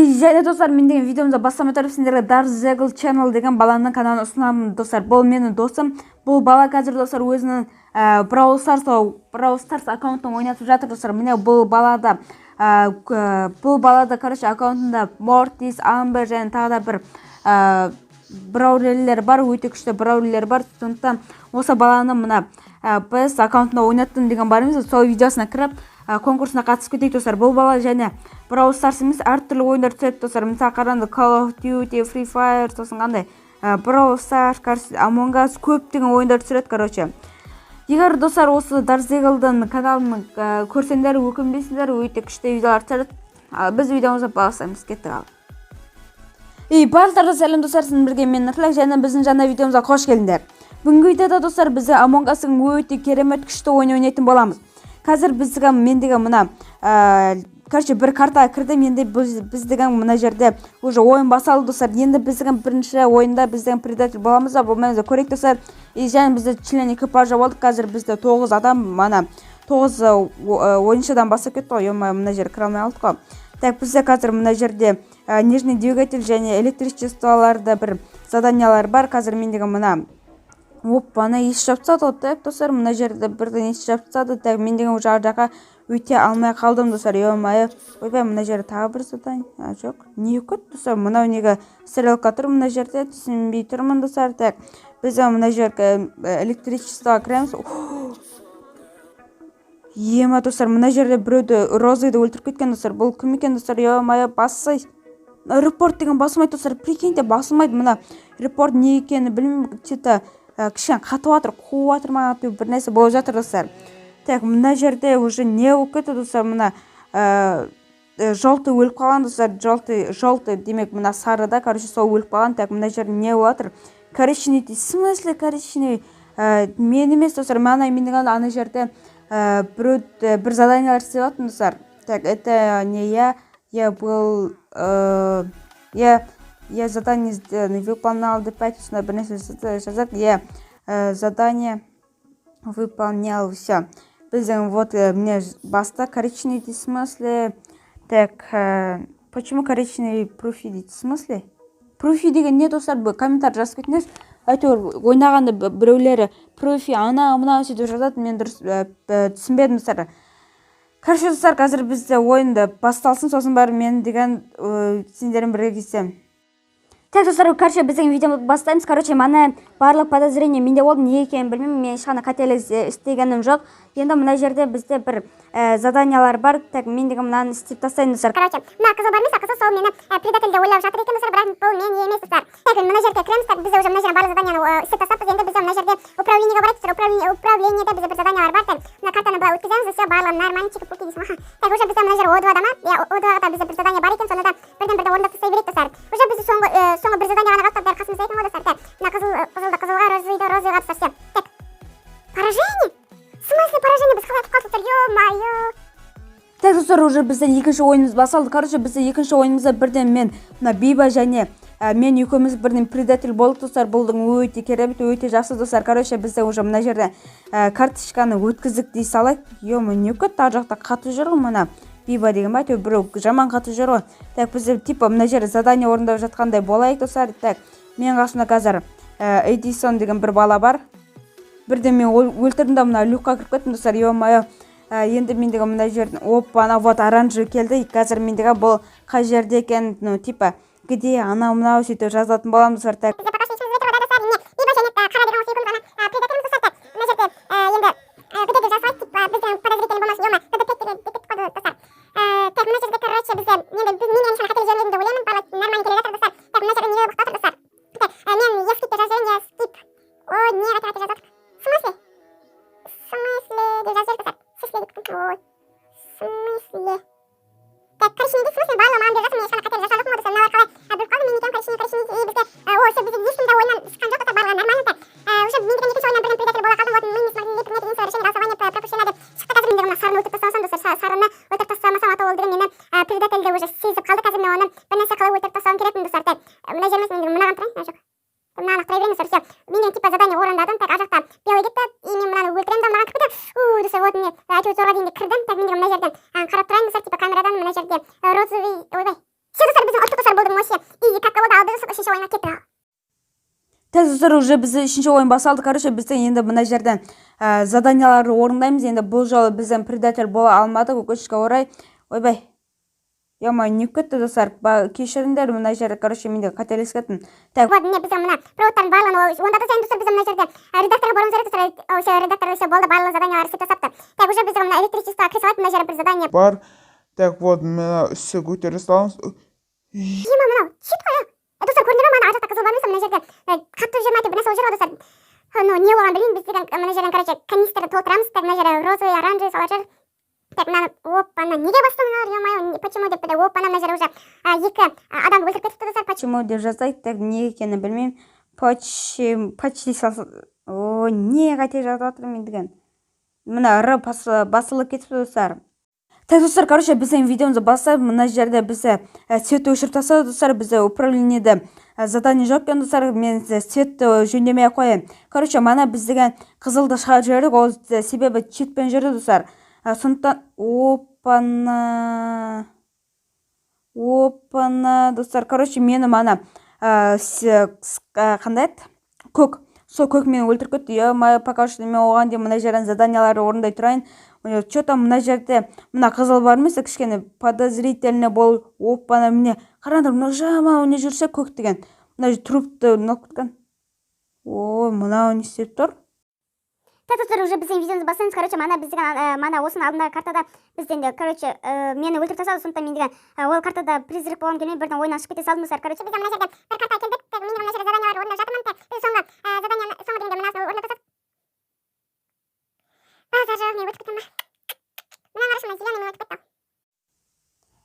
Және достар, мен деген видеомда бастамай тұрып сендерге Darzegul Channel деген баланың каналын ұсынамын достар. Бұл менің досым. Бұл бала қазір достар өзінің Brawl Stars аккаунтын ойнатып жатыр достар. Міне бұл балада короче аккаунтында Mortis, Amber және тағы да бір браулерлер бар, өте күшті браулерлер бар. Сондықтан осы баланы мына біз аккаунтында ойнаттым деген барымыз. Сол видеосына кіріп конкурсына қатысып кетейік достар. Бұл бала және Brawl Stars емес әртүрлі ойындар түседі достар. Мысалы қараңыз, Call of Duty, Free Fire, сосын қандай Brawl Stars, Among Us көптеген ойындар түсіреді, короче. Егер достар осы Darzegul'дың каналын көрсеңдер, өкінбейсіңдер, өте күшті видеолар түсіреді. Біз видеомызды бастаймыз, кеттік ал. Барлықтарыңызға сәлем достар, сізбен бірге мен Нұртілек, және біздің жаңа видеомызға қош келдіңдер. Бүгінгі видеода достар біз Among Us'ың өте керемет күшті ойын ойнайтын боламыз. Қазір біздігі мендегі мына короче бір карта кірді, енді біздігі мына жерде уже ойын басалды достар. Енді біздігі бірінші ойында біздігі предатель боламыз да, бұл мәнізді көрек достар. Және бізді член экипажа болдық. Қазір бізді 9 адам, мана 9 ойыншыдан басып кетті ғой, мына жер кіре алмай алдық қой. Так, бізде қазір мына жерде нежный двигатель және электричестволарда бір заданиялар бар. Қазір мендегі мына ана еш жапсады, так достар, мына жерде бірден еш жапсады. Так, мен деген жаққа өте алмай қалдым достар. Ойбай, мына жерде тағы бір задание. Жоқ, не көп достар, мынау неге стрелка тұр мына жерде, түсінбей тұрмын достар. Так, біз мына жерге электричествоға кіреміз. Ема достар, мына жерде біреуді Розайды өлтіріп кеткен достар. Бұл кім екен достар? Бассай. Репорт деген басылмайды достар. Прикиньте, басылмайды. Мына репорт не екені білмеймін, кішкене қатып жатыр, қуып жатыр ма, бір нәрсе болып жатыр достар. Так, мына жерде уже не болып кетті достар. Мына желтый өліп қалған достар. Желтый демек мына сарыда, короче, сол өліп қалған. Так, мына жерде не болып жатыр? Коричневый, в смысле коричневый? Мен емес достар, мен деген ана жерде бір заданиялар істеп жатырмын достар. Так, это не я был, я задание выполнял до 5 часов, бір нәрсе жазады. Я задание выполнял, все. Біздің вот мне баста коричневый, в смысле? Так, почему коричневый профи дейді? В смысле? Профи деген не достар? Комментар жазып кетіңіз. Әйтеуір ойнағанда біреулері профи ана сөйтіп жазады, мен дұрыс түсінбедім достар. Короче достар, қазір бізде ойынды басталсын, сосын бәрі мен деген сендерін бірге келсем. Так достар, короче біздің видеомызды бастаймыз. Короче, мана барлық подозрение менде болды, не екенін білмеймін, мен ешқандай қателік істегенім жоқ. Енді мына жерде бізде бір заданиялар бар. Так, мен деген мынаны істеп тастайын достар. Короче, мына қызыл бар емес, қызыл сол мені предательде ойлап жатыр екен достар, бірақ бұл мен емес достар. Так, мына жерге кіреміз, так, біз уже мына жерде барлық заданияны істеп тастаппыз. Енді біз мына жерде управлениеге барайық достар. Управлениеде бізде бір заданиялар бар. Так, мына картаны былай өткіземіз, все барлығы нормально чекіп дейсің. Так, уже бізде мына жерде O2-да ма? O2-ға да бізде бір задание бар екен, сонда да бірден орындап тастай берейік достар. Уже бізде соңғы бір задание ғана қалды, дәл қасымызда екен ғой достар. Так, мына қызылға, розыға достар, все. Так, поражение? В смысле поражение? Біз қалай ұтып қалдық, ё-майо. Так достар, уже бізден екінші ойынымыз басалды. Короче, бізде екінші ойынымызда бірден мен Биба және мен екеуміз бірден предатель болдық достар. Бұлдың өте керемет, өте жақсы достар. Короче, бізде уже мына жерде карточканы өткіздік дей салайық. Не көп тағы жақта қатып жүр ғой мына Биба деген ба, біреу жаман қатып жүр ғой. Так, бізде типа мына жерде задание орындап жатқандай болайық достар. Так, мен қасымда қазір Эдисон деген бір бала бар. Бірден мен өлтірдім да мына люкқа кіріп кеттім достар. Ё-майо. Енді мендегі мына жерден ана вот оранжевый келді. Қазір мендегі бұл қай жерде екен, типа где ана мынау сөйтіп жазатын боламыз достар. Так, бізде пока что ешқандай достар, не Биба және қара деген осы екеуміз ана предателіміз достар. Так, мына жерде енді предатель жасалайық, типа біздің подозрительный болмасын, ё-ма, детектив қойды достар. Так, мына жерде короче бізде мен ешқандай қателік жібермедім деп ойлаймын, барлық нормально келе жатыр достар. Так, мына жерде не болып жатыр достар. Так, мен ескипте жазайын, я скип. О, не қате жазадық. В смысле? В смысле деп жазып достар. Ой, в смысле? Так, коричневый, в смысле барлығы маған беріп жатыр, мен ешқандай қателік жасап жоқпын достар. Мыналар қалай біліп қалдым, мен екенмін коричневый, бізде все бізде ешкім де ойыннан шыққан жоқ достар, барлығы нормально. Так, уже мен деген екінші ойыннан бірден предатель бола қалдым. Вот мы не смогли принять единственное решение голосования пропущено деп шықты. Қазір мен деген мына сарыны өлтіріп тастамасам достар, сарыны өлтіріп тастамасам ата ол деген мені предательде уже сезіп қалды. Қазір мен оны бір нәрсе қалай өлтіріп тастауым керекпін достар. Так, мына жеріміз мен мынаған тұрайын, жоқ. Мынаны тұра береміз достар, все. Мен типа задание орындадым. Так, ар жақта белый кетті, и мен мынаны өлтіремін да мынаған кіріп кетті. Достар, вот мен әйтеуір зорға дейін кірдім. Так, мен мына жерден қарап тұрайын достар, типа камерадан мына жерде розовый, ойбай. Все достар, біздің жаңа кетті. Так, достар, уже біз үшінші ойын басталды. Короче, біздің енді мына жерден заданияларды орындаймыз. Енді бұл жолы біздің предатель бола алмадық, өкінішке орай. Ойбай. Яма, не кетті, достар? Кешіріңдер, мына жерде, короче, менде қателесіп кеттім. Так. Вот, міне біздің мына проводтардың барлығын онда да сайын достар, біздің мына жерде редакторға баруымыз керек, достар. Осы редактор осы болды, барлық заданиялар істеп тастапты. Так, уже біздің мына электричество кірісіп мына жерде бір задание бар. Так, вот, мына үсті көтере саламыз. Ема, мынау чит қой. Достар, көрдіңдер ме, мына ар жақта қызыл бар емес, мына жерде қатты жиырма бір нәрсе ол жүр ғой, достар. Ну, не болған білмеймін, біз деген мына жерден, короче, канистрді толтырамыз. Так, мына жерде розовый, оранжевый салар жүр. Так, мынаны, опа-на, неге бастамалар, ё-моё, почему деп беді, опа-на, мына жерде уже екі адамды өлтіріп кетіпті, достар. Почему деп жазайық, так, не екені білмеймін. Почти салса... О, не қате жазып жатырмын мен деген. Мына р басылып кетіпті, достар. Так, достар, короче, біздің видеомызды бастап, мына жерде бізді цветті өшіріп тастады, достар. Бізді управлениеде задание жоқ екен, достар. Мен цветті жөндемей қояйын. Короче, мана біз деген қызылды шығарып жібердік, ол себебі читпен жүрді, достар. Сондықтан опана, достар. Короче, мені мана қандай еді? Көк. Сол көк мені өлтіріп кетті. Ё-моё, пока что мен оған дейін мына жерден заданияларды орындай тұрайын. Что-то мына жерде мына қызыл бар емес, кішкене подозрительный бол. Опана, міне қараңдар, мына жаман не жүрсе көк деген. Мына трупты нұқып кеткен. Ой, мынау не істеп тұр? Так, достар, уже біздің видеомызды бастаймыз. Короче, мана біздің мана осының алдындағы картада бізден де, короче, мені өлтіріп тастады. Сондықтан мен деген ол картада призрак болғым келмей бірден ойынан шығып кете салдым, достар. Короче, біз мына жерден бір карта келдік. Так, мен мына жерде заданиялар орындап жатырмын. Так, біз соңғы дегенде мынасын орындап тастадық. Базар жоқ, не өтіп кеттім ба? Мына қарашы, мына зеленый мен өтіп кетті.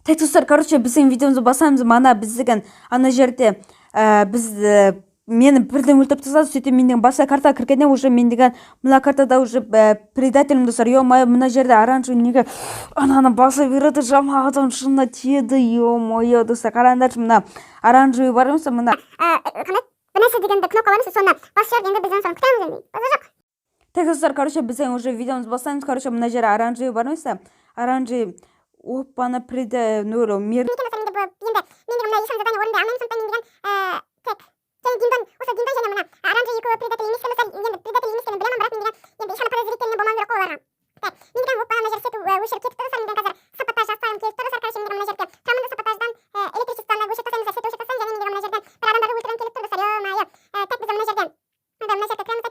Так, достар, короче, біздің видеомызды бастаймыз. Мана біз деген ана жерде біз мені бірден өлтіріп тастады. Сөйтіп мен деген басқа картаға кіргенде уже мен деген мына картада уже предателім, достар. Ё-моё, мына жерде оранжевый неге ананы баса береді, жаман адам шынына тиеді. Ё-моё, достар, қараңдаршы, мына оранжевый бар емес, мына Қандай? Бір нәрсе дегенде кнопка бар емес, соны басып жіберіп, енді біз соны күтеміз енді. Базар жоқ. Так, достар, короче, біздің уже видеомызды бастаймыз. Короче, мына жерде оранжевый бар емес, оранжевый. Опана, нөл мер. Енді мен мына ешқандай задание орындай алмаймын, сондықтан мен деген так. Диндан, осы Диндан және мына оранжевый екеуі предатель емес екен, енді предатель емес екенін білемін, бірақ мен деген енді ешқандай подозрительный болмау керек қой оларға. Так, мен деген опа, мына жерде свет өшіріп кетіпті, достар. Мен қазір сапатаж жасағым келіп тұр, достар. Короче, мен мына жерде тұрамын да сапатаждан электричествоны өшіріп тастаймын, свет өшіріп тастаймын, және мен мына жерден бір адамдарды өлтіргім келіп тұр, достар. Ё-моё. Так, біз мына жерден кіреміз, типа короче,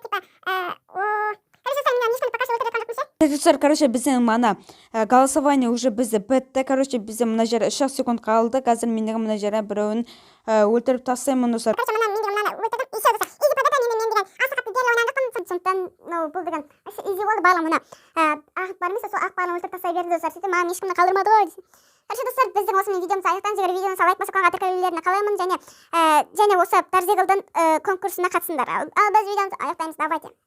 достар, мен ешқандай пока что өлтіріп жатқан жоқпын ше. Так, достар, короче, біздің мана голосование уже бізді бітті. Короче, біздің мына жерде 3 секунд қалды. Қазір мен деген мына жерде біреуін өлтіріп тастаймын, достар. Короче, мен деген мынаны өлтірдім. Еще, достар, изи победа, мен деген аса қатты дерлі ойнаған жоқпын. Сондықтан, бұл деген изи болды, барлығы мына ақ бар емес, сол ақ бағаны өлтіріп тастай берді, достар. Сөйтіп маған ешкімді қалдырмады ғой. Короче, достар, біздің осымен видеомызды аяқтаймыз. Егер видеоны лайк басып қойған атакалерлеріне қалаймын, және осы Тарзигалдың конкурсына қатысыңдар. Ал біз видеомызды аяқтаймыз. Давайте.